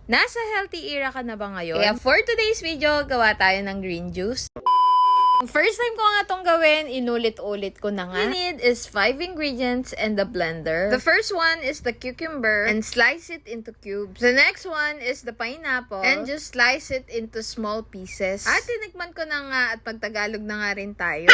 Nasa healthy era ka na ba ngayon? Kaya for today's video, gawa tayo ng green juice. First time ko nga itong gawin, inulit-ulit ko na nga. You need is 5 ingredients and the blender. The first one is the cucumber and slice it into cubes. The next one is the pineapple and just slice it into small pieces. At tinikman ko na nga at pagtagalog na nga rin tayo.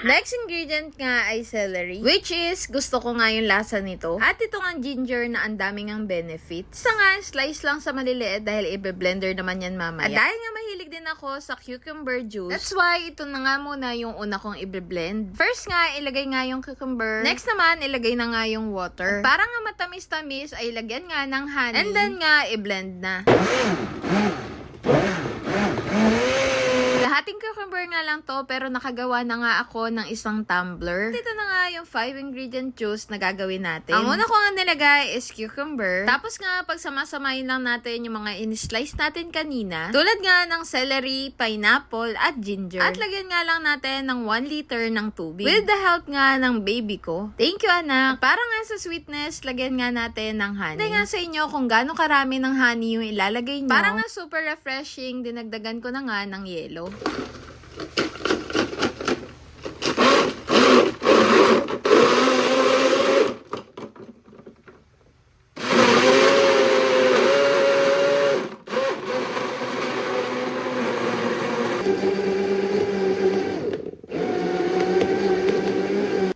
Next ingredient nga ay celery, which is gusto ko nga yung lasa nito. At ito nga ginger na ang daming ang benefits. Sa nga, slice lang sa maliliit dahil i-blender naman yan mamaya. At dahil nga mahilig din ako sa cucumber juice, that's why ito na nga muna yung una kong i-blend. First nga, ilagay nga yung cucumber. Next naman, ilagay na nga yung water. At para nga matamis-tamis, ay lagyan nga ng honey. And then nga, i-blend na. Lahating cucumber nga lang to, pero nakagawa na nga ako ng isang tumbler. Dito na nga yung 5 ingredient juice na gagawin natin. Ang una ko nga nilagay is cucumber. Tapos nga, pagsama-samayin lang natin yung mga in-slice natin kanina. Tulad nga ng celery, pineapple, at ginger. At lagyan nga lang natin ng 1 liter ng tubig. With the help nga ng baby ko. Thank you, anak. Para nga sa sweetness, lagyan nga natin ng honey. Hindi nga sa inyo kung gaano karami ng honey yung ilalagay nyo. Para nga super refreshing, dinagdagan ko na nga ng yelo.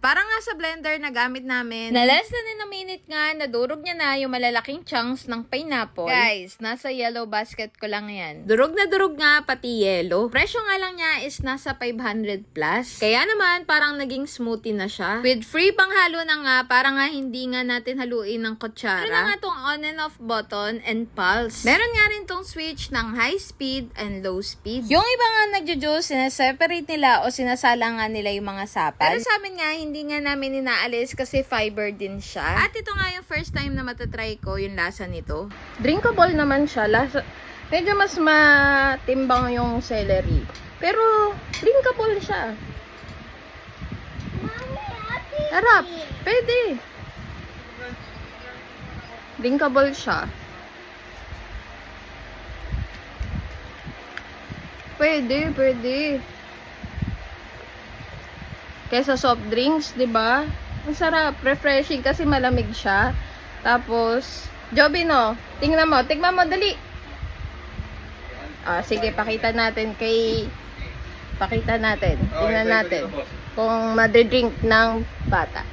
Para nga sa blender na gamit namin, na less than in a minute nga, nadurog niya na yung malalaking chunks ng pineapple. Guys, nasa yellow basket ko lang yan. Durog na durog nga, pati yellow. Presyo nga lang niya is nasa 500 plus. Kaya naman, parang naging smoothie na siya. With free panghalo na nga, para nga hindi nga natin haluin ng kutsara. Meron na nga tong on and off button and pulse. Meron nga rin tong switch ng high speed and low speed. Yung iba nga nagjo-juice, sineseparate nila o sinasala nga nila yung mga sapal. Pero sa amin nga, hindi nga namin inaalis kasi fiber din siya. At ito nga yung first time na matatry ko yung lasa nito. Drinkable naman siya. Lasa, medyo mas matimbang yung celery. Pero drinkable siya. Sarap. Pwede. Drinkable siya. Pwede. Kesa soft drinks, 'di ba? Ang sarap, refreshing kasi malamig siya. Tapos, Joby no, tingnan mo, dali. Sige, pakita natin. Tingnan natin kung madidrink ng bata.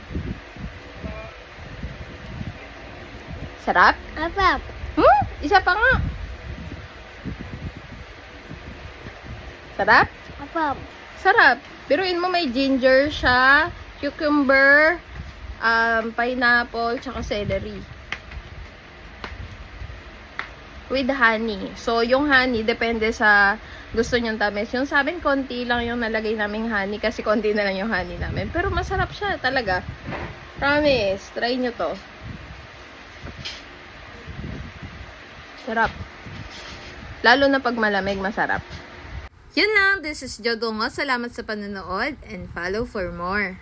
Sarap? Apap. Isa pa nga. Sarap? Apap. Sarap. Biruin mo may ginger siya, cucumber, pineapple, tsaka celery. With honey. So, yung honey, depende sa gusto nyong tamis. Yung sa amin, konti lang yung nalagay naming honey kasi konti na lang yung honey namin. Pero masarap siya talaga. Promise. Try nyo to. Sarap. Lalo na pag malamig, masarap. Yun lang, this is Jodongo. Salamat sa panonood and follow for more.